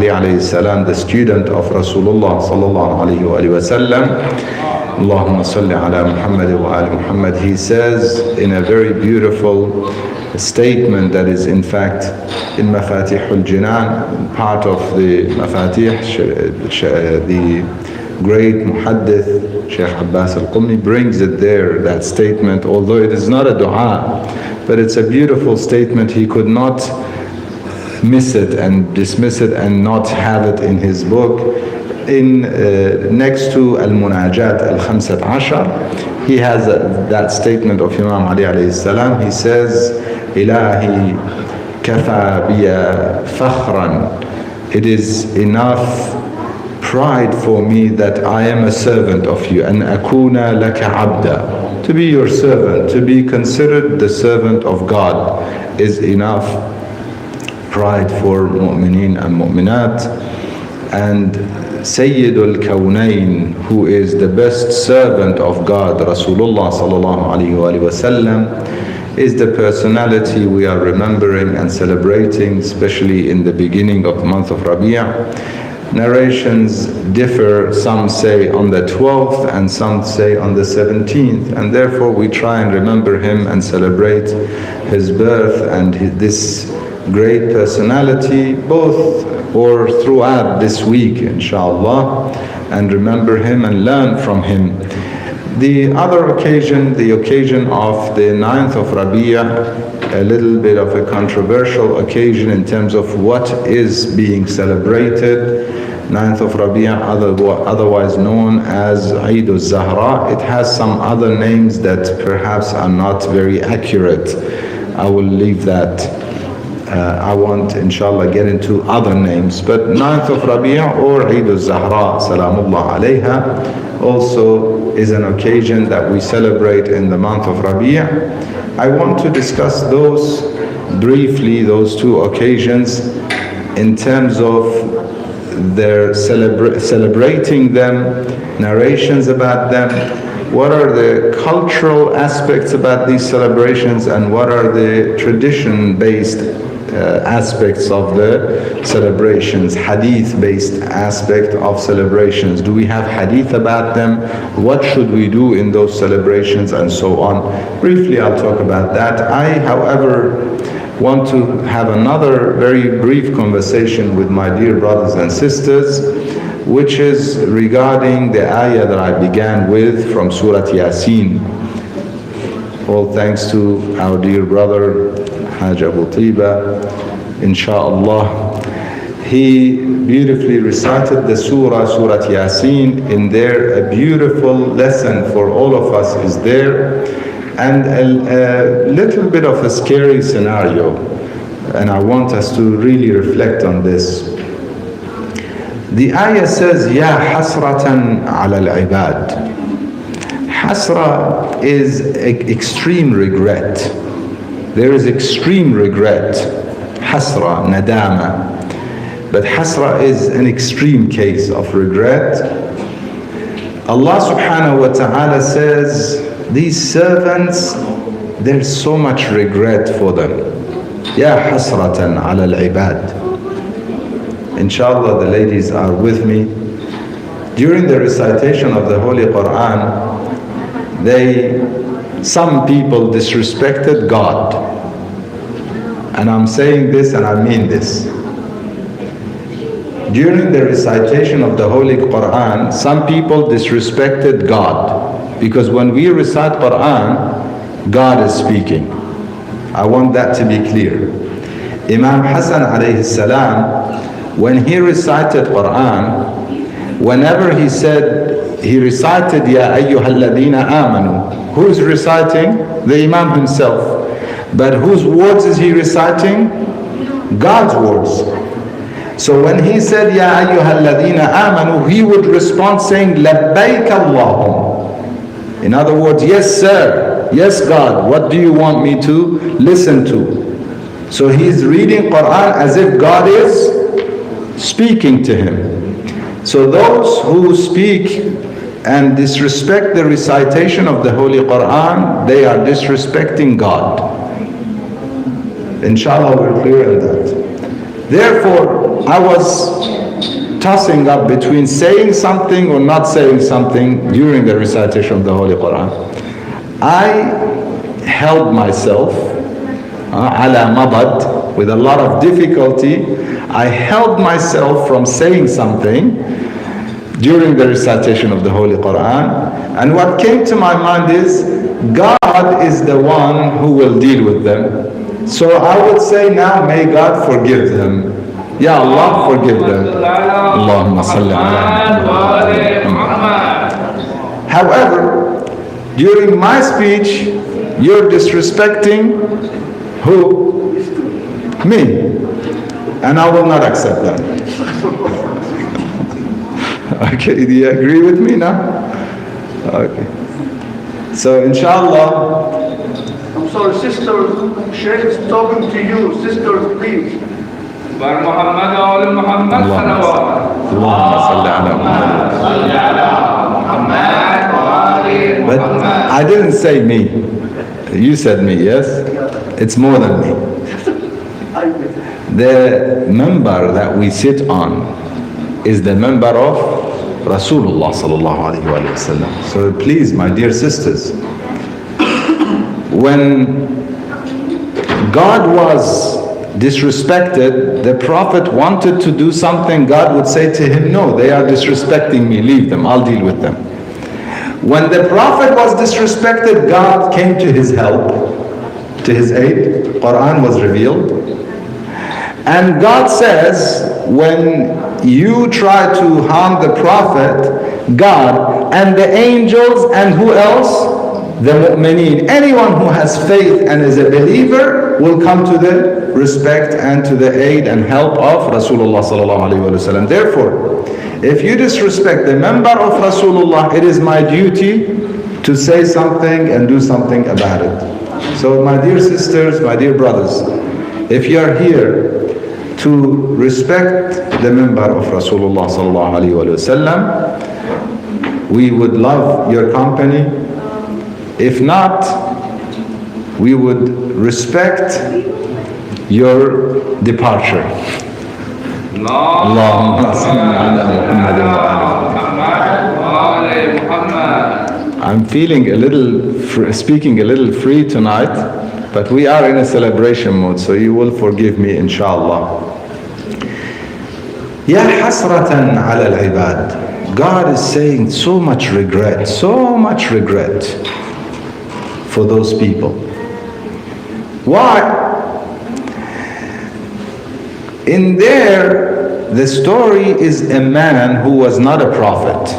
Ali alayhi salam, the student of Rasulullah sallallahu alayhi wa sallam. Allahumma salli ala Muhammad wa ali Muhammad. He says in a very beautiful statement that is in fact in Mafatih al-Jinan, part of the Mafatih, the great Muhaddith Sheikh Abbas al-Qummi brings it there, that statement, although it is not a dua, but it's a beautiful statement. He could not miss it and dismiss it and not have it in his book. In next to Al-Munajat Al-Khamsat Ashar, he has that statement of Imam Ali alayhi salam. He says, Ilahi kafa biya fakhran. It is enough pride for me that I am a servant of you. An akuna laka abda. To be your servant, to be considered the servant of God is enough pride for mu'mineen and mu'minat. And Sayyidul Kawnayn, who is the best servant of God, Rasulullah sallallahu alayhi wa sallam, is the personality we are remembering and celebrating, especially in the beginning of the month of Rabee. Narrations differ, some say on the 12th and some say on the 17th, and therefore we try and remember him and celebrate his birth and this great personality both or throughout this week, inshallah, and remember him and learn from him. The other occasion, the occasion of the 9th of Rabee, a little bit of a controversial occasion in terms of what is being celebrated. 9th of Rabee, otherwise known as Eid al-Zahra. It has some other names that perhaps are not very accurate. I will leave that. I won't, inshallah, get into other names. But 9th of Rabee or Eid al-Zahra, salamullah alayha, also is an occasion that we celebrate in the month of Rabee. I want to discuss those briefly, those two occasions, in terms of their celebrating them, narrations about them, what are the cultural aspects about these celebrations, and what are the tradition-based aspects of the celebrations, hadith-based aspect of celebrations. Do we have hadith about them? What should we do in those celebrations, and so on? Briefly, I'll talk about that. I, however, want to have another very brief conversation with my dear brothers and sisters, which is regarding the ayah that I began with from Surah Yasin. All thanks to our dear brother Hajj Abu Tiba, inshallah. He beautifully recited the Surah Yasin. In there, a beautiful lesson for all of us is there, and a little bit of a scary scenario, and I want us to really reflect on this. The ayah says, Ya hasratan ala al-ibad. Hasra is extreme regret. There is extreme regret. Hasra, nadama. But hasra is an extreme case of regret. Allah subhanahu wa ta'ala says, these servants, there's so much regret for them. Ya hasratan ala al-ibad. Inshallah, the ladies are with me. During the recitation of the Holy Quran, some people disrespected God. And I'm saying this and I mean this. During the recitation of the Holy Quran, some people disrespected God. Because when we recite Quran, God is speaking. I want that to be clear. Imam Hassan alayhi salam, when he recited Quran, whenever he said, he recited Ya ayyuhalladina amanu. Who is reciting? The Imam himself. But whose words is he reciting? God's words. So when he said Ya ayyuhalladina amanu, he would respond saying Labbaik Allahum. In other words, yes sir, yes God, what do you want me to listen to? So he's reading Quran as if God is speaking to him. So those who speak and disrespect the recitation of the Holy Quran, they are disrespecting God. Inshallah, we're clear on that. Therefore, I was tossing up between saying something or not saying something during the recitation of the Holy Quran. I held myself ala mabad, with a lot of difficulty. I held myself from saying something during the recitation of the Holy Quran. And what came to my mind is, God is the one who will deal with them. So I would say now, may God forgive them. Ya Allah, forgive them. Allahumma salli ala Muhammad. However, during my speech, you're disrespecting who? Me. And I will not accept that. Okay, do you agree with me now? Okay. So inshallah. I'm sorry, sisters, Sheikh is talking to you. Sisters, please. But I didn't say me. You said me, yes? It's more than me. The member that we sit on is the member of Rasulullah sallallahu alaihi wasallam. So please, my dear sisters, when God was disrespected, the Prophet wanted to do something, God would say to him, no, they are disrespecting me, leave them, I'll deal with them. When the Prophet was disrespected, God came to his help, to his aid. Quran was revealed. And God says, when you try to harm the Prophet, God and the angels and who else? The mu'mineen. Anyone who has faith and is a believer will come to the respect and to the aid and help of Rasulullah sallallahu alaihi wasallam. Therefore, if you disrespect the member of Rasulullah, it is my duty to say something and do something about it. So my dear sisters, my dear brothers, if you are here to respect the member of Rasulullah sallallahu alaihi wasallam, we would love your company. If not, we would respect your departure. Allahumma salli ala Muhammad. I'm feeling a little, speaking a little free tonight, but we are in a celebration mode, so you will forgive me, inshallah. Ya hasratan ala al-ibad. God is saying so much regret for those people. Why? In there, the story is a man who was not a prophet.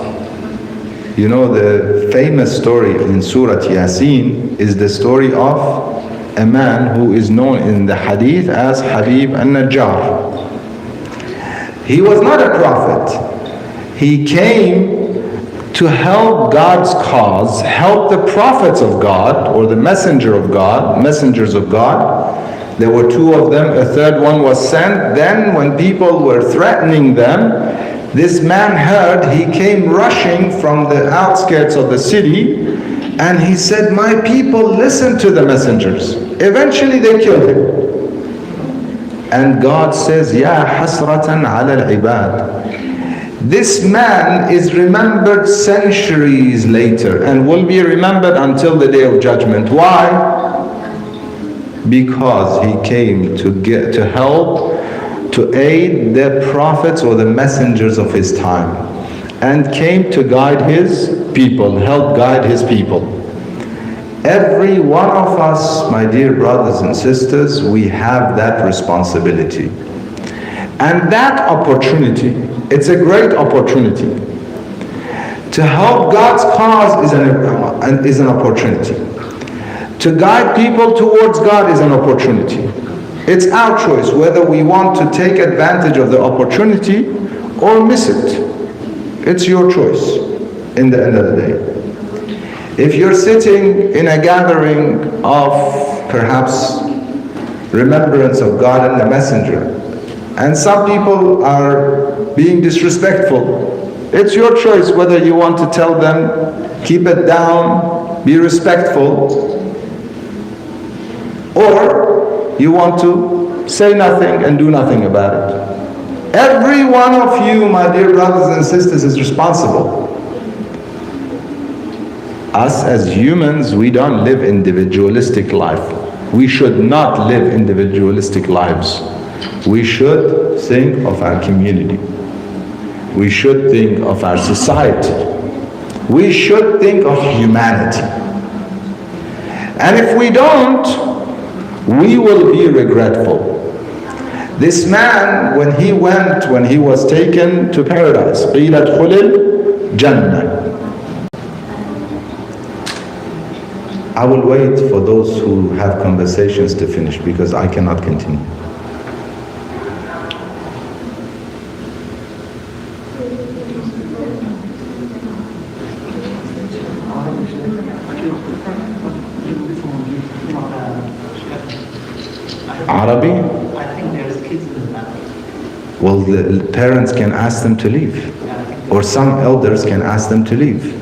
You know, the famous story in Surah Yasin is the story of a man who is known in the hadith as Habib al-Najjar. He was not a prophet. He came to help God's cause, help the prophets of God or the messengers of God. There were two of them, a third one was sent. Then when people were threatening them, this man heard, he came rushing from the outskirts of the city, and he said, my people, listen to the messengers. Eventually they killed him. And God says, Ya hasratan ala al-ibad. This man is remembered centuries later and will be remembered until the day of judgment. Why? Because he came to help, to aid the prophets or the messengers of his time, and came to guide his people, help guide his people. Every one of us, my dear brothers and sisters, we have that responsibility. And that opportunity, it's a great opportunity. To help God's cause is an opportunity. To guide people towards God is an opportunity. It's our choice whether we want to take advantage of the opportunity or miss it. It's your choice in the end of the day. If you're sitting in a gathering of perhaps remembrance of God and the Messenger, and some people are being disrespectful, it's your choice whether you want to tell them, keep it down, be respectful, or you want to say nothing and do nothing about it. Every one of you, my dear brothers and sisters, is responsible. Us as humans, we don't live individualistic life. We should not live individualistic lives. We should think of our community. We should think of our society. We should think of humanity. And if we don't, we will be regretful. This man, when he was taken to paradise, قِيلَ ادْخُلِ الْجَنَّةِ. I will wait for those who have conversations to finish because I cannot continue. Arabi? I think there's kids in the family. Well, the parents can ask them to leave, or some elders can ask them to leave.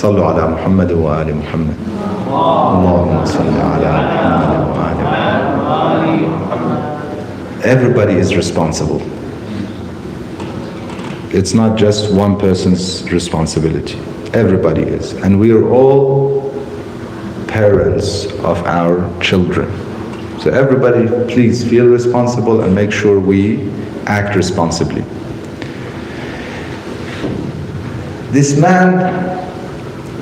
صلوا على محمد وآل محمد اللهم صل على محمد وآل محمد. Everybody is responsible. It's not just one person's responsibility. Everybody is. And we are all parents of our children. So everybody, please feel responsible and make sure we act responsibly. This man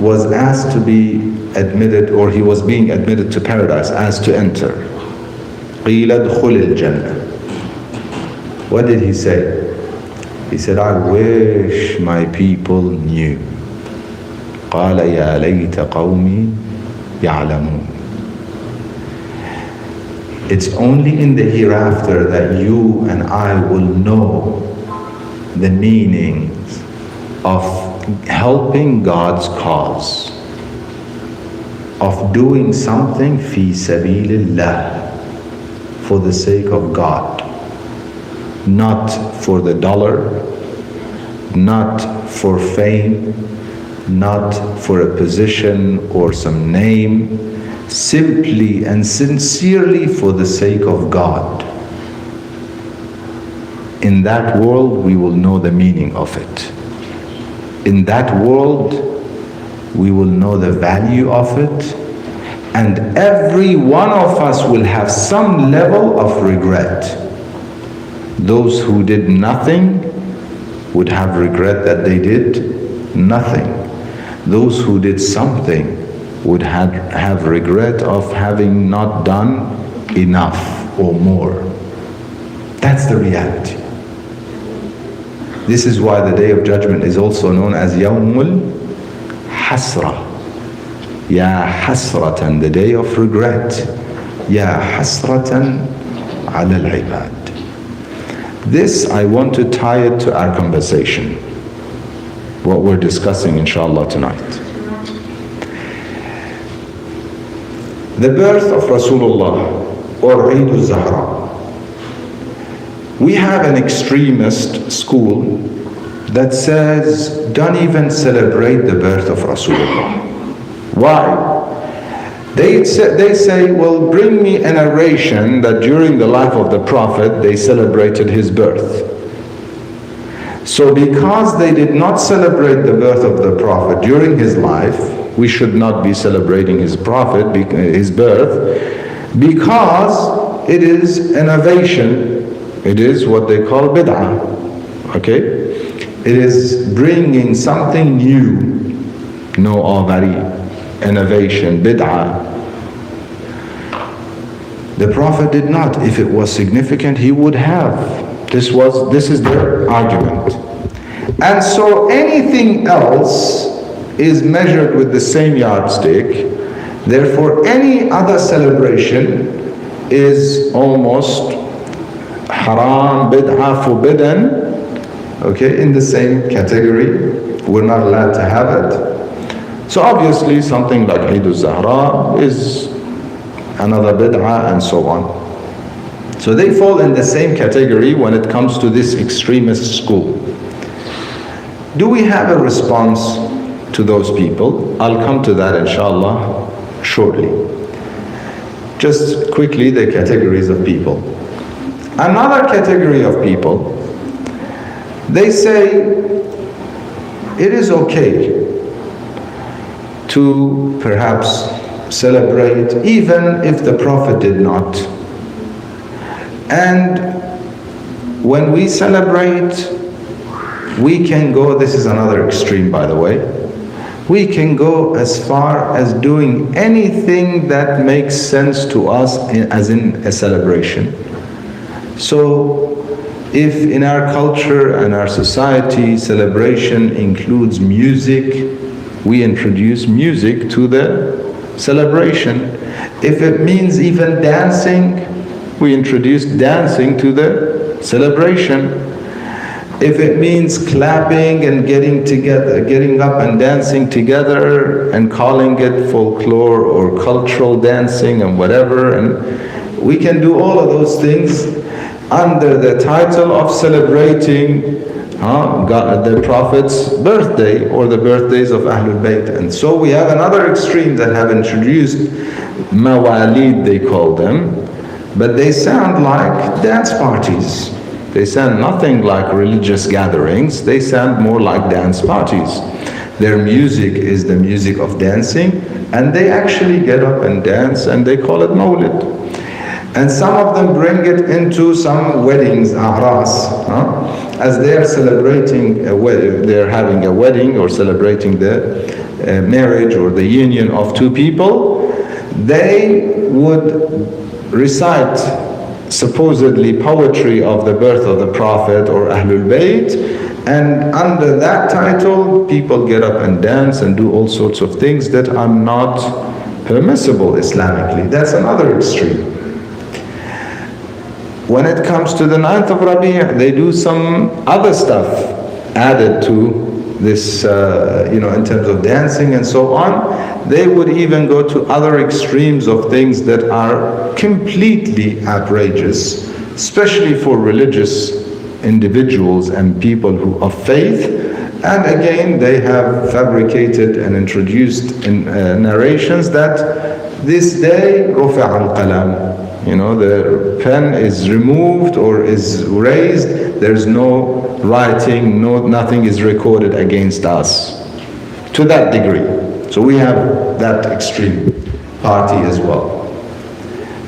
was asked to be admitted, or he was being admitted to paradise, asked to enter. قِيلَ ادْخُلِ الْجَنَّةِ. What did he say? He said, I wish my people knew. قَالَ يَا لَيْتَ قَوْمِي يَعْلَمُونَ. It's only in the hereafter that you and I will know the meanings of helping God's cause, of doing something fi sabilillah, for the sake of God, not for the dollar, not for fame, not for a position or some name, simply and sincerely for the sake of God. In that world we will know the meaning of it. In that world, we will know the value of it, and every one of us will have some level of regret. Those who did nothing would have regret that they did nothing. Those who did something would have regret of having not done enough or more. That's the reality. This is why the Day of Judgment is also known as Yawmul Hasra. Ya Hasratan, the day of regret. Ya Hasratan ala al-ibad. This, I want to tie it to our conversation, what we're discussing inshallah tonight. The birth of Rasulullah, or Eid al-Zahra. We have an extremist school that says, don't even celebrate the birth of Rasulullah. Why? They say, well, bring me a narration that during the life of the Prophet, they celebrated his birth. So because they did not celebrate the birth of the Prophet during his life, we should not be celebrating his birth, because it is innovation. It is what they call bid'ah, okay? It is bringing something new, no avari, innovation, bid'ah. The Prophet did not. If it was significant, he would have. This is their argument. And so anything else is measured with the same yardstick. Therefore, any other celebration is almost haram, bid'ah, forbidden, okay, in the same category. We're not allowed to have it. So obviously something like Eid al-Zahra is another bid'ah and so on. So they fall in the same category when it comes to this extremist school. Do we have a response to those people? I'll come to that inshallah shortly. Just quickly the categories of people. Another category of people, they say it is okay to perhaps celebrate even if the Prophet did not. And when we celebrate, we can go, this is another extreme by the way, we can go as far as doing anything that makes sense to us as in a celebration. So if in our culture and our society celebration includes music, we introduce music to the celebration. If it means even dancing, we introduce dancing to the celebration. If it means clapping and getting together, getting up and dancing together and calling it folklore or cultural dancing and whatever, and we can do all of those things under the title of celebrating God, the Prophet's birthday or the birthdays of Ahlul Bayt. And so we have another extreme that have introduced mawalid, they call them, but they sound like dance parties. They sound nothing like religious gatherings, they sound more like dance parties. Their music is the music of dancing, and they actually get up and dance and they call it mawlid. And some of them bring it into some weddings, ahras, as they are celebrating a wedding, they're having a wedding or celebrating the marriage or the union of two people, they would recite supposedly poetry of the birth of the Prophet or Ahlul Bayt, and under that title people get up and dance and do all sorts of things that are not permissible Islamically. That's another extreme. When it comes to the 9th of Rabee, they do some other stuff added to this, in terms of dancing and so on. They would even go to other extremes of things that are completely outrageous, especially for religious individuals and people who of faith. And again, they have fabricated and introduced in narrations that this day rufi'a al-qalam, the pen is removed or is raised, there's no writing, nothing is recorded against us, to that degree. So we have that extreme party as well.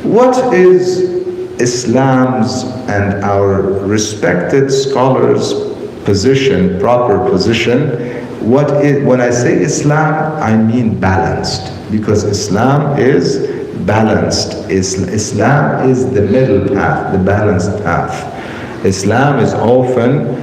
What is Islam's and our respected scholars' position, proper position? When I say Islam, I mean balanced, because Islam is balanced. Islam is the middle path, the balanced path. Islam is often,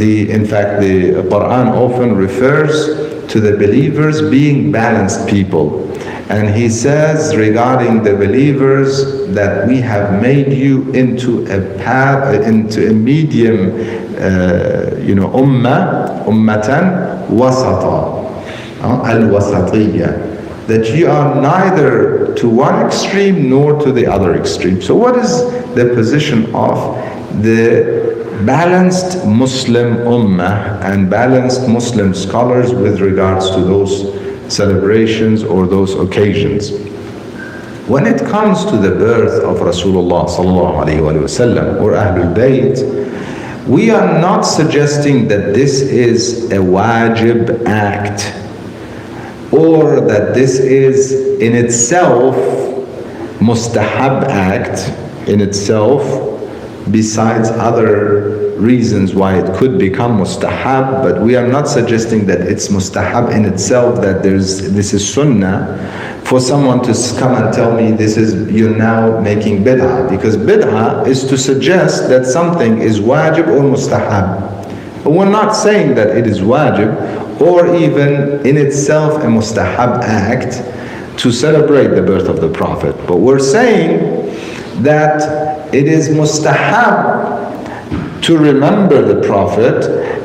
in fact the Quran often refers to the believers being balanced people. And he says regarding the believers that we have made you into a path, into a medium, ummatan wasata, al-wasatiyya, that you are neither to one extreme nor to the other extreme. So what is the position of the balanced Muslim ummah and balanced Muslim scholars with regards to those celebrations or those occasions? When it comes to the birth of Rasulullah sallallahu alaihi wasallam or Ahlul Bayt, we are not suggesting that this is a wajib act, or that this is in itself mustahab act in itself, besides other reasons why it could become mustahab. But we are not suggesting that it's mustahab in itself, that this is sunnah, for someone to come and tell me you're now making bid'ah, because bid'ah is to suggest that something is wajib or mustahab. But we're not saying that it is wajib or even in itself a mustahab act to celebrate the birth of the Prophet. But we're saying that It is mustahab to remember the Prophet,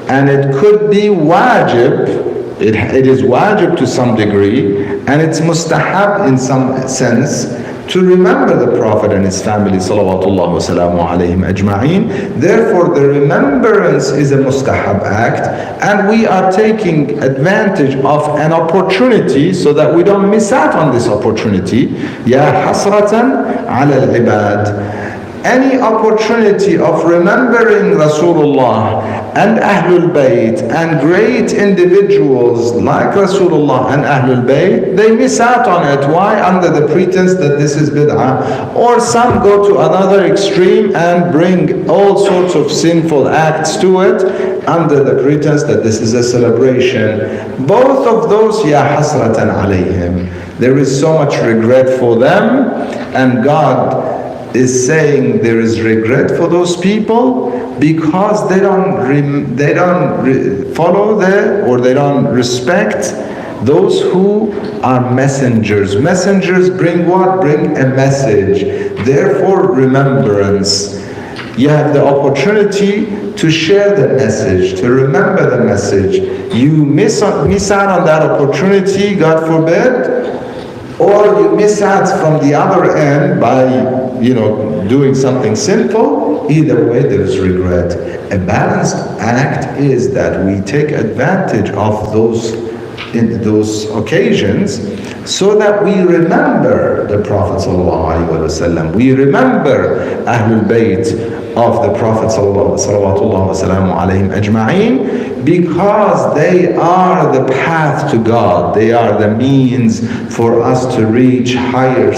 and it could be wajib. It is wajib to some degree, and it's mustahab in some sense to remember the Prophet and his family, salawatullah wa salamu alayhim ajma'een. Therefore, the remembrance is a mustahab act, and we are taking advantage of an opportunity so that we don't miss out on this opportunity. Ya hasratan ala al-ibad. Any opportunity of remembering Rasulullah and Ahlul Bayt and great individuals like Rasulullah and Ahlul Bayt, they miss out on it. Why? Under the pretense that this is bid'ah. Or some go to another extreme and bring all sorts of sinful acts to it under the pretense that this is a celebration. Both of those, ya hasratan alayhim. There is so much regret for them, and God is saying there is regret for those people because they don't follow or they don't respect those who are messengers. Messengers bring what? Bring a message. Therefore, remembrance. You have the opportunity to share the message, to remember the message. You miss out on that opportunity, God forbid, or you miss out from the other end by doing something sinful. Either way, there is regret. A balanced act is that we take advantage of those occasions so that we remember the Prophet ﷺ. We remember Ahlul Bayt of the Prophet ﷺ because they are the path to God. They are the means for us to reach higher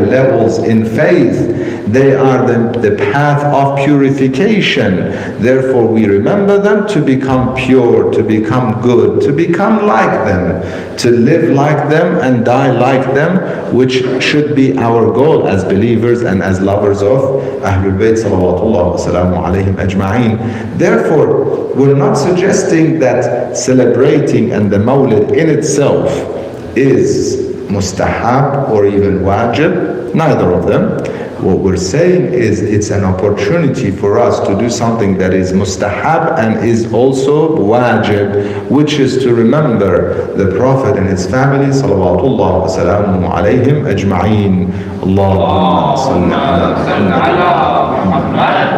levels in faith. They are the path of purification. Therefore, we remember them to become pure, to become good, to become like them, to live like them and die like them, which should be our goal as believers and as lovers of Ahlul Bayt salawatullah wa salamu alayhim ajma'een. Therefore, we're not suggesting that celebrating and the Mawlid in itself is mustahab or even wajib, neither of them. What we're saying is it's an opportunity for us to do something that is mustahab and is also wajib, which is to remember the Prophet and his family, salawatullah wa salamu alayhim ajma'een. Allahumma salli ala Muhammad.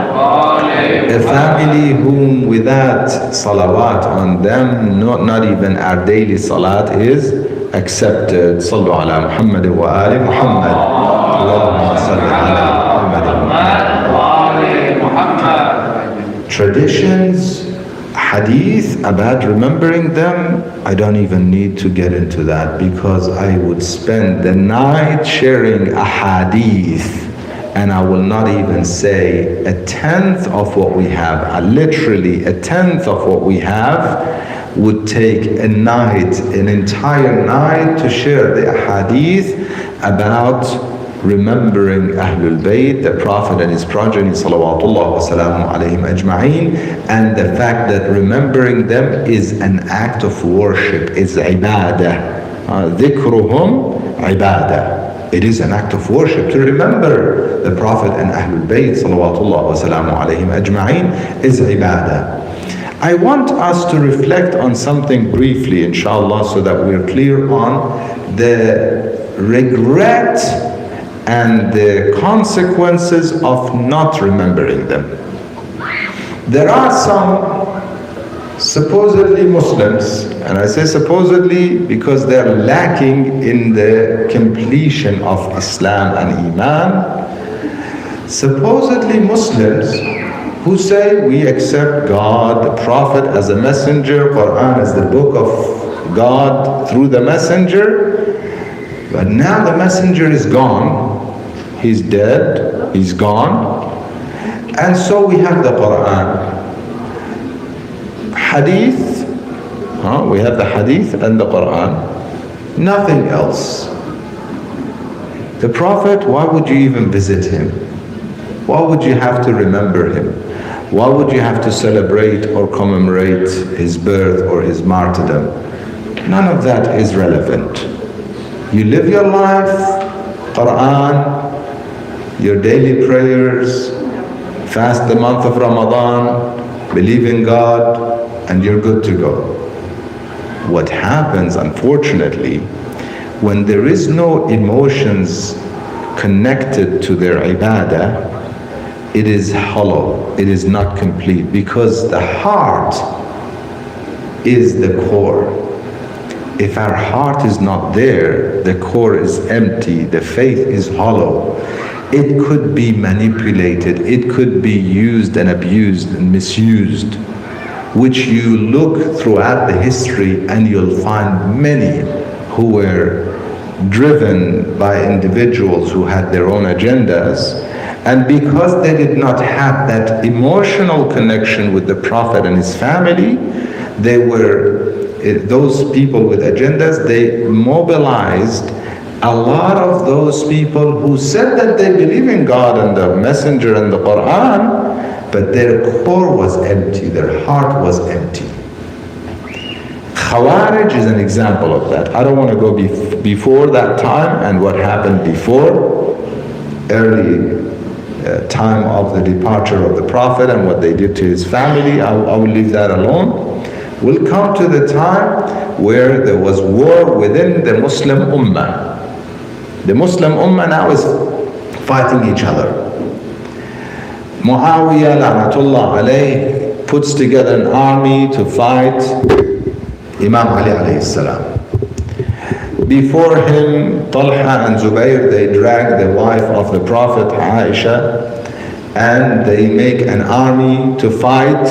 A family whom without salawat on them, not even our daily salat is accepted. Sallu ala Muhammad wa ali Muhammad. Allahumma salli ala Muhammad. Traditions, hadith about remembering them, I don't even need to get into that because I would spend the night sharing a hadith and I will not even say a tenth of what we have. Literally a tenth of what we have would take a night, an entire night to share the hadith about remembering Ahlul Bayt, the Prophet and his progeny, salawatullah wa salamu alayhim ajma'een, and the fact that remembering them is an act of worship, is ibadah. Dhikruhum ibadah. It is an act of worship. To remember the Prophet and Ahlul Bayt, salawatullah wa salamu alayhim ajma'een, is ibadah. I want us to reflect on something briefly, inshallah, so that we're clear on the regret and the consequences of not remembering them. There are some supposedly Muslims, and I say supposedly because they're lacking in the completion of Islam and Iman, supposedly Muslims who say we accept God, the Prophet as a messenger, Quran as the book of God through the messenger, but now the messenger is gone. He's dead, he's gone. And so we have the Quran. Hadith, we have the Hadith and the Quran. Nothing else. The Prophet, why would you even visit him? Why would you have to remember him? Why would you have to celebrate or commemorate his birth or his martyrdom? None of that is relevant. You live your life, Quran, your daily prayers, fast the month of Ramadan, believe in God, and you're good to go. What happens, unfortunately, when there is no emotions connected to their ibadah, it is hollow, it is not complete, because the heart is the core. If our heart is not there, the core is empty, the faith is hollow. It could be manipulated, it could be used and abused and misused, which you look throughout the history and you'll find many who were driven by individuals who had their own agendas, and because they did not have that emotional connection with the Prophet and his family, they were, those people with agendas, they mobilized a lot of those people who said that they believe in God and the Messenger and the Quran, but their core was empty, their heart was empty. Khawarij is an example of that. I don't want to go before that time and what happened before, early time of the departure of the Prophet and what they did to his family. I will leave that alone. We'll come to the time where there was war within the Muslim Ummah. The Muslim Ummah now is fighting each other. Muawiyah la'natullah alayh puts together an army to fight Imam Ali alayhi salam. Before him, Talha and Zubayr, they drag the wife of the Prophet, Aisha, and they make an army to fight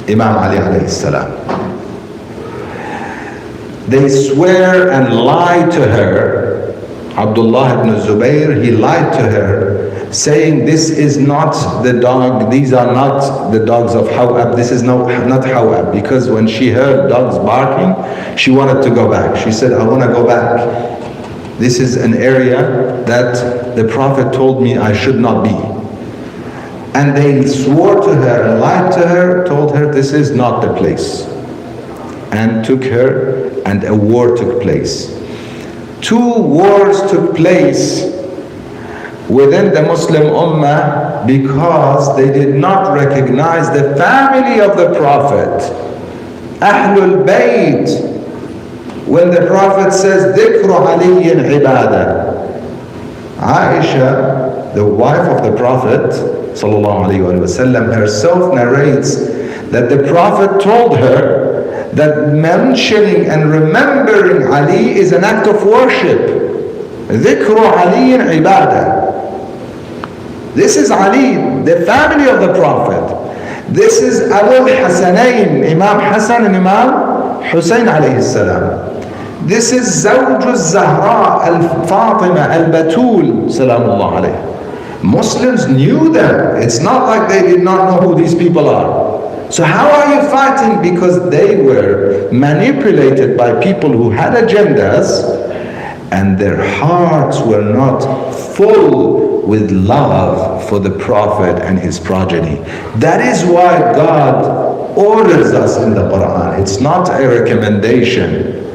Imam Ali alayhi salam. They swear and lie to her. Abdullah ibn Zubayr, he lied to her, saying this is not the dog, these are not the dogs of Hawab, this is not Hawab, because when she heard dogs barking, she wanted to go back. She said, I want to go back. This is an area that the Prophet told me I should not be. And they swore to her and lied to her, told her this is not the place, and took her, and a war took place. 2 wars took place within the Muslim Ummah because they did not recognize the family of the Prophet. Ahlul Bayt. When the Prophet says, Dhikru Aliyin Ibadah. Aisha, the wife of the Prophet, sallallahu alayhi wa sallam, herself narrates that the Prophet told her that mentioning and remembering Ali is an act of worship. Dhikru Aliyin Ibadah. This is Ali, the family of the Prophet. This is Awal Hasanain, Imam Hassan and Imam Hussein alayhi salam. This is Zawj al-Zahra al-Fatima al-Batul salamullah alayhi. Muslims knew them. It's not like they did not know who these people are. So how are you fighting? Because they were manipulated by people who had agendas and their hearts were not full with love for the Prophet and his progeny. That is why God orders us in the Quran. It's not a recommendation.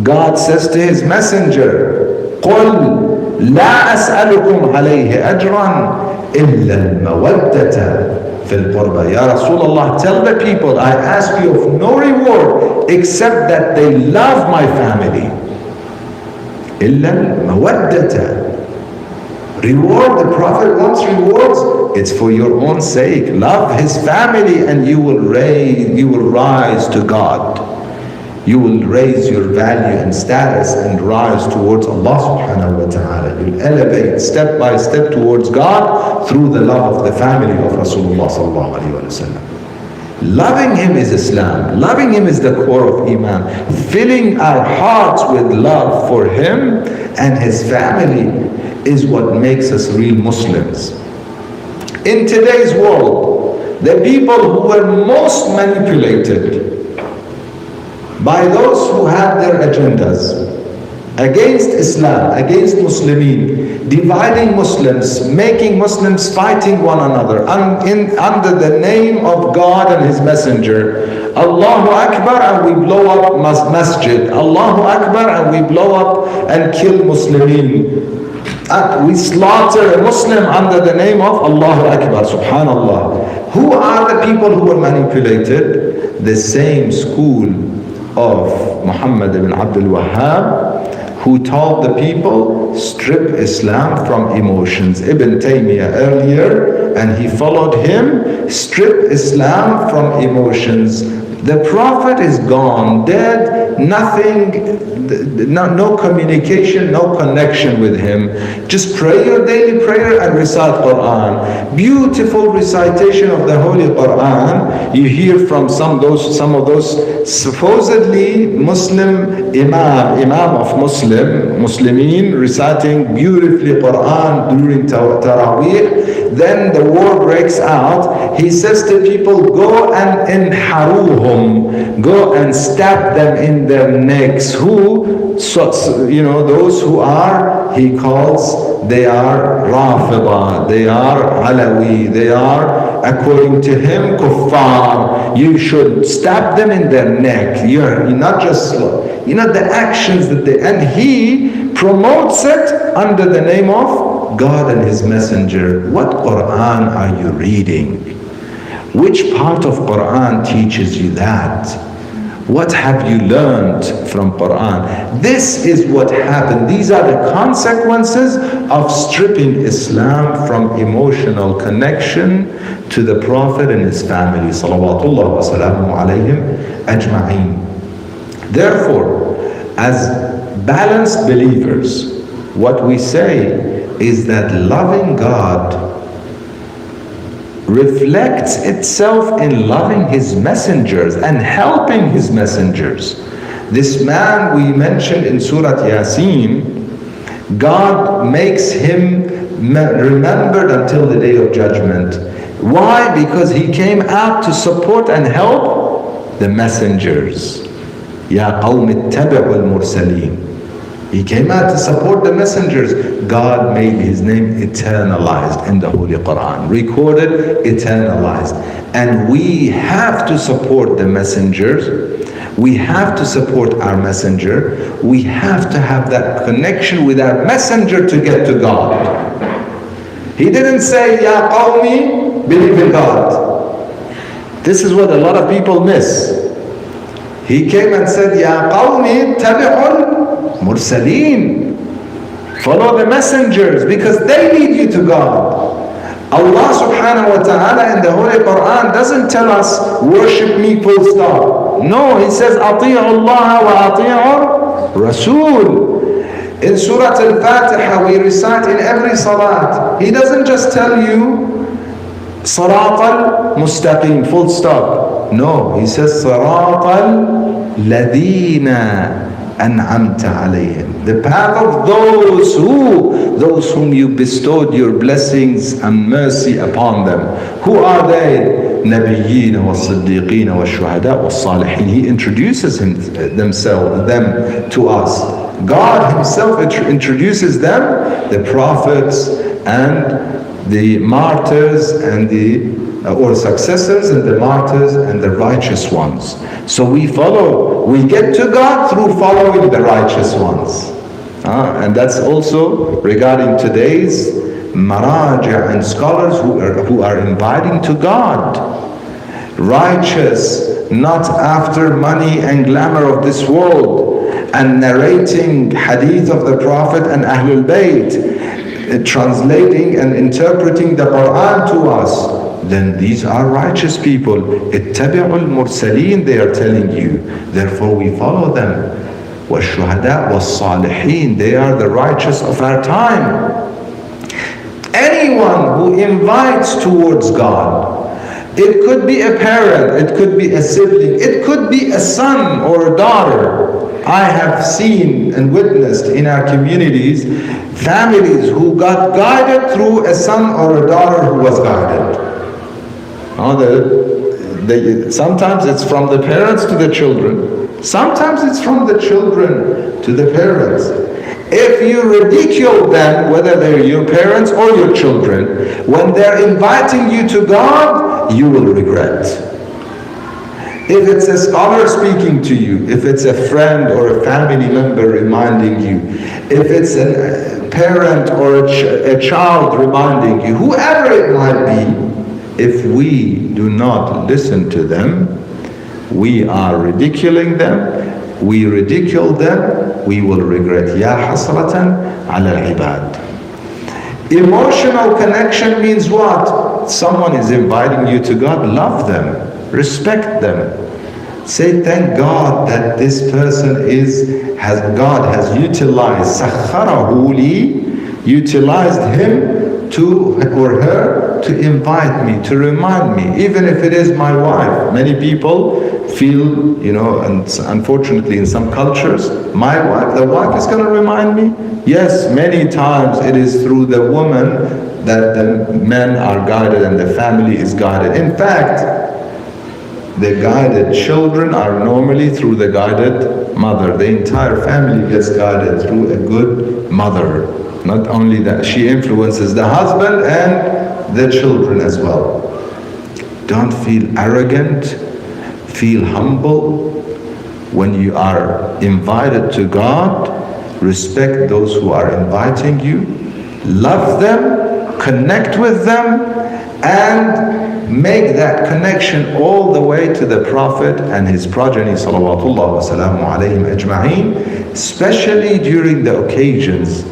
God says to his messenger, قُلْ لَا أَسْأَلُكُمْ عَلَيْهِ أَجْرًا إِلَّا الْمَوَدَّةَ فِي الْقُرْبَى. Ya Rasulullah, tell the people, I ask you of no reward except that they love my family. إِلَّا الْمَوَدَّةَ. Reward, the Prophet wants rewards, it's for your own sake. Love his family and you will rise to God. You will raise your value and status and rise towards Allah subhanahu wa ta'ala. You'll elevate step by step towards God through the love of the family of Rasulullah sallallahu alayhi wa sallam. Loving him is Islam. Loving him is the core of Iman. Filling our hearts with love for him and his family is what makes us real Muslims. In today's world, the people who were most manipulated by those who had their agendas against Islam, against Muslimin, dividing Muslims, making Muslims fighting one another under the name of God and his messenger. Allahu Akbar and we blow up masjid. Allahu Akbar and we blow up and kill Muslimin. We slaughter a Muslim under the name of Allahu Akbar, subhanallah. Who are the people who were manipulated? The same school of Muhammad ibn Abdul Wahhab, who told the people, strip Islam from emotions. Ibn Taymiyyah earlier, and he followed him, strip Islam from emotions. The Prophet is gone, dead, nothing, no communication, no connection with him. Just pray your daily prayer and recite Quran. Beautiful recitation of the Holy Quran. You hear from some of those supposedly Muslim imam of Muslimin reciting beautifully Quran during Taraweeh. Then the war breaks out. He says to people, go and inharuhum, go and stab them in their necks. Who? So, you know, those who are, he calls, they are Rafida, they are Alawi, they are, according to him, kuffar. You should stab them in their neck. You're not just, you know, the actions that they, and he promotes it under the name of God and His Messenger. What Quran are you reading? Which part of Quran teaches you that? What have you learned from Quran? This is what happened. These are the consequences of stripping Islam from emotional connection to the Prophet and his family. Salawatullah wa salamu alayhim ajma'een. Therefore, as balanced believers, what we say is that loving God reflects itself in loving His messengers and helping His messengers. This man we mentioned in Surah Yasin, God makes him remembered until the day of judgment. Why? Because he came out to support and help the messengers. Ya qawm ittabi'u al-mursaleen. He came out to support the messengers. God made his name eternalized in the Holy Quran. Recorded, eternalized. And we have to support the messengers. We have to support our messenger. We have to have that connection with our messenger to get to God. He didn't say, Ya qawmi, believe in God. This is what a lot of people miss. He came and said, Ya qawmi, tabi'un Mursaleen, follow the messengers because they lead you to God. Allah subhanahu wa ta'ala in the Holy Quran doesn't tell us worship me full stop. No, He says ati'u Allah wa ati'u Rasul. In Surah Al-Fatiha we recite in every salat. He doesn't just tell you Sirat al-Mustaqim full stop. No, He says Sirat al-Ladina an'amta alayhim, the path of those whom you bestowed your blessings and mercy upon them. Who are they? Nabiyyin wa siddiqeen wa shuhada wa salihin. He introduces them to us. God Himself introduces them, the prophets and the martyrs and the or successors and the martyrs and the righteous ones. So we get to God through following the righteous ones. And that's also regarding today's maraja and scholars who are inviting to God. Righteous, not after money and glamour of this world, and narrating hadith of the Prophet and Ahlul Bayt, translating and interpreting the Quran to us. Then these are righteous people. Ittabi'u al-mursaleen, they are telling you. Therefore we follow them. وَالشُّهَدَاء وَالصَّالِحِينَ, they are the righteous of our time. Anyone who invites towards God, it could be a parent, it could be a sibling, it could be a son or a daughter. I have seen and witnessed in our communities families who got guided through a son or a daughter who was guided. Sometimes it's from the parents to the children. Sometimes it's from the children to the parents. If you ridicule them, whether they're your parents or your children, when they're inviting you to God, you will regret. If it's a scholar speaking to you, if it's a friend or a family member reminding you, if it's a parent or a child reminding you, whoever it might be, if we do not listen to them, we are ridiculing them, we ridicule them, we will regret. Ya hasratan ala al-ibad. Emotional connection means what? Someone is inviting you to God, love them. Respect them. Say thank God that this person God has utilized, sakharahu li, utilized him to or her to invite me, to remind me, even if it is my wife. Many people feel, and unfortunately in some cultures, the wife is going to remind me. Yes, many times it is through the woman that the men are guided and the family is guided. In fact, the guided children are normally through the guided mother. The entire family gets guided through a good mother. Not only that, she influences the husband and the children as well. Don't feel arrogant, feel humble. When you are invited to God, respect those who are inviting you, love them, connect with them, and make that connection all the way to the Prophet and his progeny, salawatullah wa salamu alayhim ajma'een, especially during the occasions.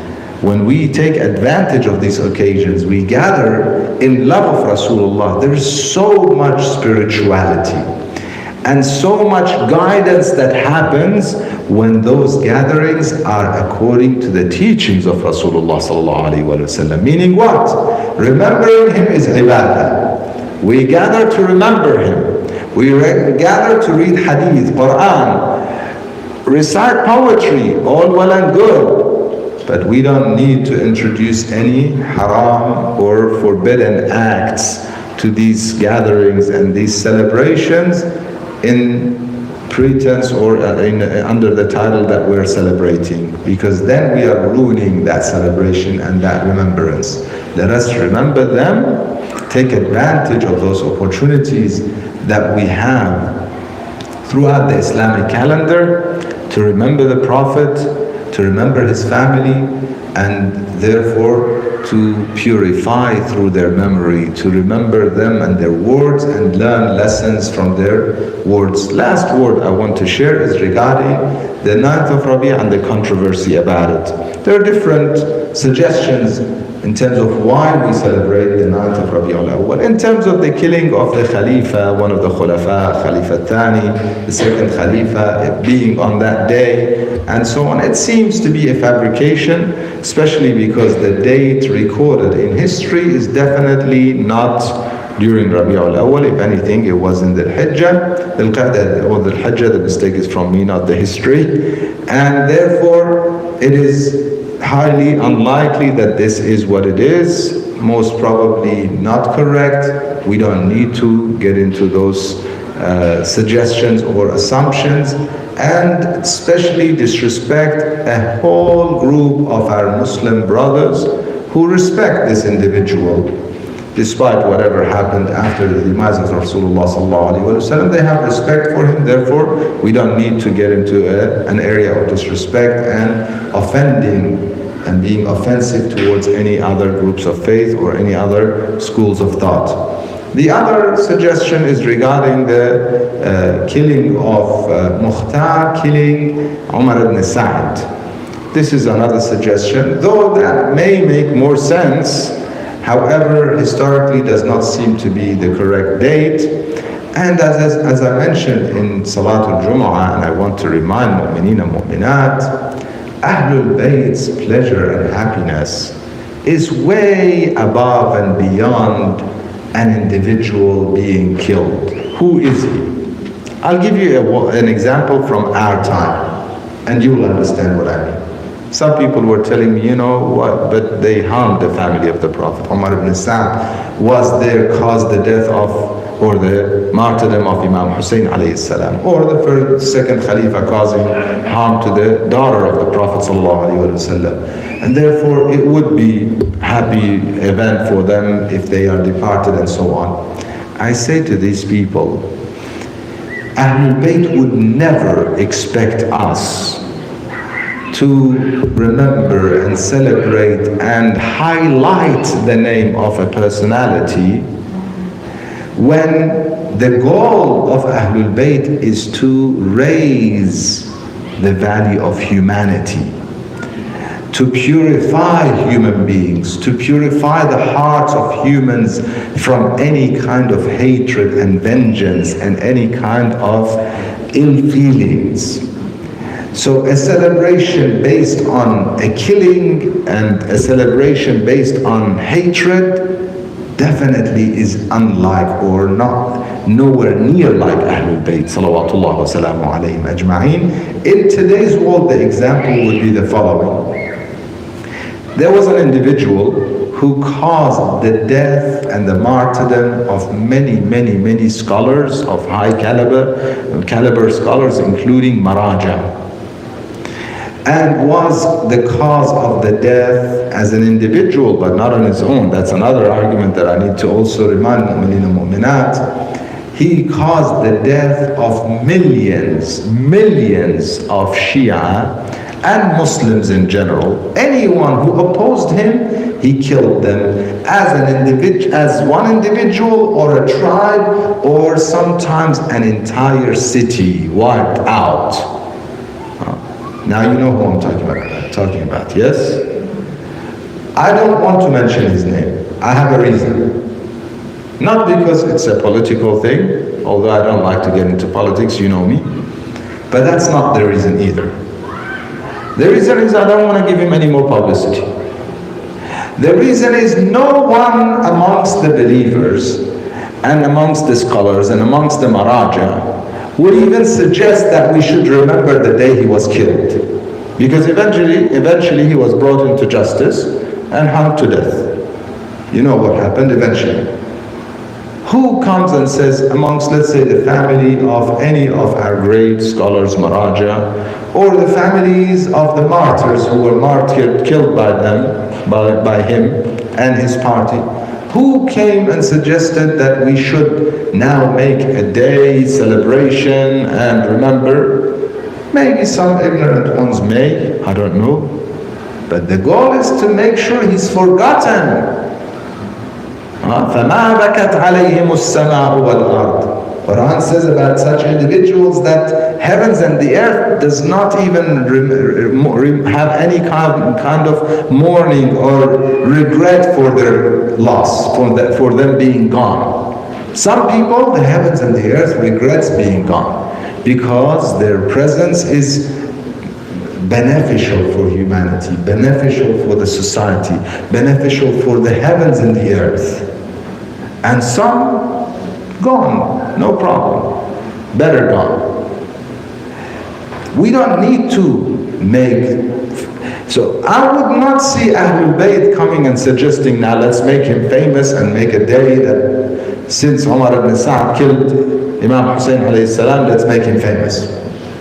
When we take advantage of these occasions, we gather in love of Rasulullah. There is so much spirituality and so much guidance that happens when those gatherings are according to the teachings of Rasulullah sallallahu alaihi wasallam. Meaning what? Remembering him is ibadah. We gather to remember him. We gather to read hadith, Quran, recite poetry, all well and good. But we don't need to introduce any haram or forbidden acts to these gatherings and these celebrations in pretense or under the title that we're celebrating, because then we are ruining that celebration and that remembrance. Let us remember them, take advantage of those opportunities that we have throughout the Islamic calendar to remember the Prophet, to remember his family, and therefore to purify through their memory, to remember them and their words and learn lessons from their words. Last word I want to share is regarding the 9th of Rabee and the controversy about it. There are different suggestions in terms of why we celebrate the 9th of Rabee al-Awwal. In terms of the killing of the Khalifa, one of the Khulafa, Khalifa Thani, the second Khalifa, being on that day, and so on. It seems to be a fabrication, especially because the date recorded in history is definitely not during Rabee al-Awwal. If anything, it was in the Hijjah, the Hijjah, the mistake is from me, not the history. And therefore, it is highly unlikely that this is what it is. Most probably not correct. We don't need to get into those suggestions or assumptions, and especially disrespect a whole group of our Muslim brothers who respect this individual. Despite whatever happened after the demise of Rasulullah sallallahu alaihi wasallam, they have respect for him. Therefore, we don't need to get into an area of disrespect and offending and being offensive towards any other groups of faith or any other schools of thought. The other suggestion is regarding the killing of Mukhtar, killing Umar ibn Sa'd. This is another suggestion, though that may make more sense. However, historically does not seem to be the correct date. And as I mentioned in Salatul Jumu'ah, and I want to remind mu'mineen and mu'minat, Ahlul Bayt's pleasure and happiness is way above and beyond an individual being killed. Who is he? I'll give you an example from our time, and you will understand what I mean. Some people were telling me, you know what, but they harmed the family of the Prophet. Umar ibn Sa'd was there, caused the death of, or the martyrdom of Imam Hussein alayhi salam, or the second Khalifa causing harm to the daughter of the Prophet sallallahu alayhi wasallam. And therefore it would be a happy event for them if they are departed and so on. I say to these people, Ahlul Bayt would never expect us to remember and celebrate and highlight the name of a personality when the goal of Ahlul Bayt is to raise the value of humanity, to purify human beings, to purify the hearts of humans from any kind of hatred and vengeance and any kind of ill feelings. So a celebration based on a killing and a celebration based on hatred definitely is unlike or not nowhere near like Ahlul Bayt salawatullah wa salamu alayhim ajma'in. In today's world, the example would be the following. There was an individual who caused the death and the martyrdom of many scholars of high caliber scholars, including Maraja, and was the cause of the death as an individual, but not on his own. That's another argument that I need to also remind mu'minin and mu'minat. He caused the death of millions of Shia and Muslims in general. Anyone who opposed him, he killed them as one individual or a tribe, or sometimes an entire city wiped out. Now you know who I'm talking about, yes? I don't want to mention his name. I have a reason. Not because it's a political thing, although I don't like to get into politics, you know me. But that's not the reason either. The reason is I don't want to give him any more publicity. The reason is no one amongst the believers and amongst the scholars and amongst the Maraja would even suggest that we should remember the day he was killed. Because eventually he was brought into justice and hung to death. You know what happened eventually. Who comes and says amongst, let's say, the family of any of our great scholars, Maraja, or the families of the martyrs who were killed by him and his party, who came and suggested that we should now make a day celebration and remember? Maybe some ignorant ones may, I don't know. But the goal is to make sure he's forgotten. فَمَا بَكَتْ عَلَيْهِمُ السَّمَاءُ وَالْأَرْضُ. Quran says about such individuals that heavens and the earth does not even have any kind of mourning or regret for their loss, for them being gone. Some people, the heavens and the earth regrets being gone because their presence is beneficial for humanity, beneficial for the society, beneficial for the heavens and the earth. And some gone, no problem, better gone. We don't need to make, so I would not see Ahlul Bayt coming and suggesting, now let's make him famous and make a day that since Umar ibn Sa'd killed Imam Hussein alayhi salam, let's make him famous.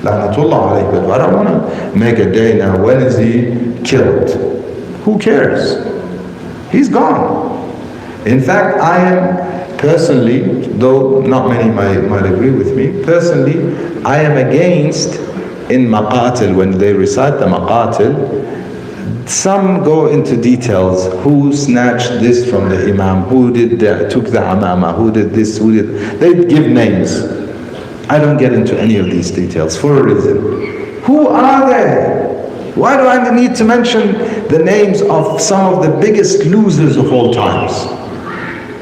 La'natullah alayhi. But I don't want to make a day now, when is he killed? Who cares? He's gone. In fact, I am personally, though not many might agree with me, personally, I am against in maqatil, when they recite the maqatil, some go into details, who snatched this from the imam, who took the amama, who did this, who did, they give names. I don't get into any of these details for a reason. Who are they? Why do I need to mention the names of some of the biggest losers of all times?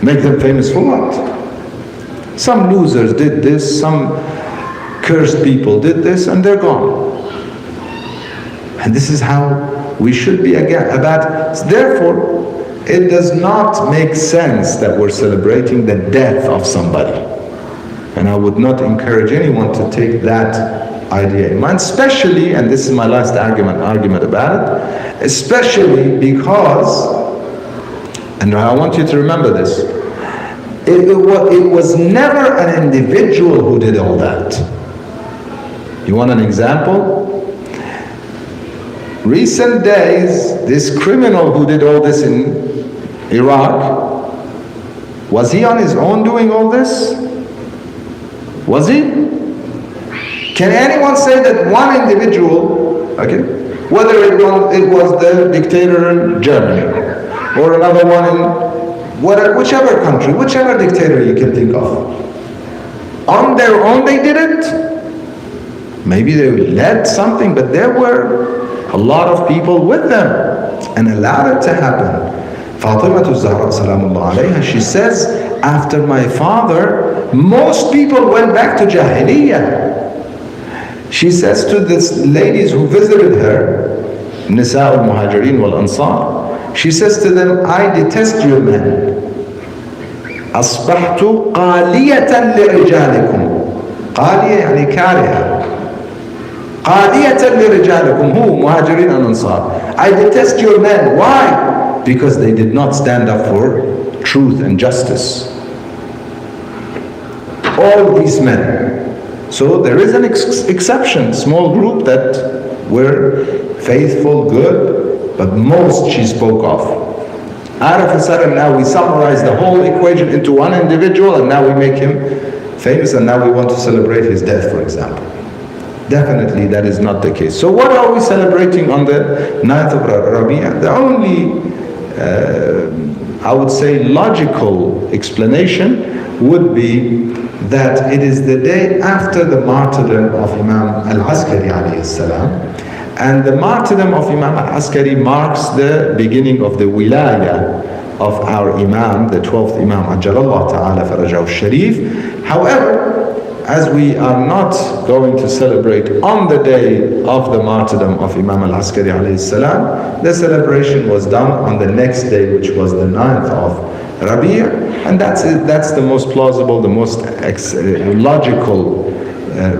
Make them famous for what? Some losers did this, some cursed people did this, and they're gone. And this is how we should be about. Therefore, it does not make sense that we're celebrating the death of somebody. And I would not encourage anyone to take that idea in mind, especially, and this is my last argument about it, especially because, and I want you to remember this, it was never an individual who did all that. You want an example? Recent days, this criminal who did all this in Iraq, was he on his own doing all this? Was he? Can anyone say that one individual, okay, whether it was the dictator in Germany or another one in whichever country, whichever dictator you can think of, on their own they did it? Maybe they led something, but there were a lot of people with them and allowed it to happen. Fatima Zahra Salamullah alayha, she says, after my father, most people went back to Jahiliyyah. She says to the ladies who visited her, Nisa al-Muhajirin wal-Ansar, she says to them, I detest your men. أصبحت قالية لرجالكم. قالية يعني كارهة. قالية لرجالكم. Who? Muhajirin and Ansar. I detest your men. Why? Because they did not stand up for truth and justice. All these men. So there is an exception, small group that were faithful, good, but most she spoke of. Out of a sudden now we summarize the whole equation into one individual and now we make him famous and now we want to celebrate his death, for example. Definitely that is not the case. So what are we celebrating on the 9th of Rabi'ah? The only, I would say, logical explanation would be that it is the day after the martyrdom of Imam al-Askari alayhi salam. And the martyrdom of Imam al-Askari marks the beginning of the wilayah of our Imam, the 12th Imam, Ajjalallahu Ta'ala Farajahu Sharif. However, as we are not going to celebrate on the day of the martyrdom of Imam al-Askari alayhi salam, the celebration was done on the next day, which was the 9th of Rabi', and that's the most plausible, the most logical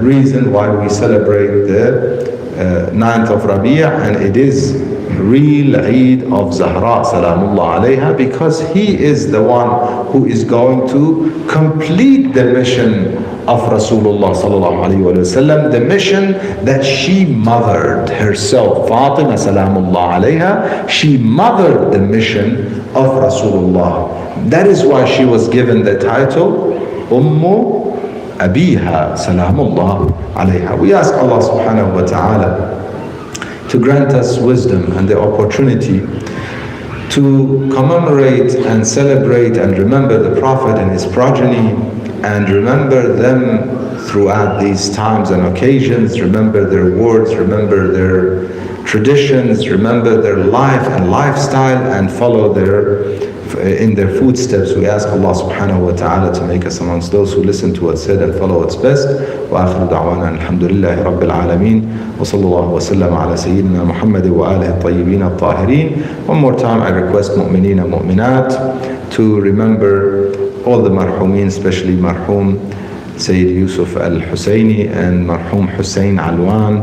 reason why we celebrate the 9th of Rabi'ah, and it is real Eid of Zahra Salamullah alayha, because he is the one who is going to complete the mission of Rasulullah sallallahu alayhi wa sallam, the mission that she mothered herself. Fatima Salamullah alayha, she mothered the mission of Rasulullah. That is why she was given the title Ummu Abiha Salamullah alayha. We ask Allah subhanahu wa ta'ala to grant us wisdom and the opportunity to commemorate and celebrate and remember the Prophet and his progeny, and remember them throughout these times and occasions, remember their words, remember their traditions, remember their life and lifestyle, and follow in their footsteps. We ask Allah subhanahu wa ta'ala to make us amongst those who listen to what's said and follow what's best. Wa akhiru da'wana alhamdulillahi rabbil alameen wa sallallahu wa sallam ala sayyidina Muhammad wa alihi at-tayyibin at-tahirin. One more time I request mu'mineen and mu'minat to remember all the marhumeen, especially marhum Sayyid Yusuf al-Husayni and marhum Hussein Alwan.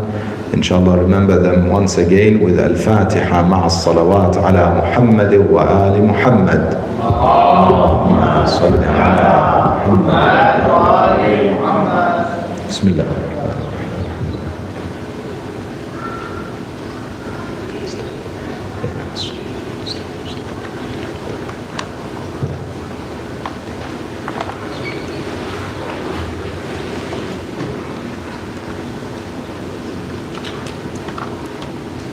Inshallah, remember them once again with Al-Fatiha ma'a as-salawat ala Muhammad wa ali Muhammad. Allahumma salli ala Muhammad wa ali Muhammad. Bismillah.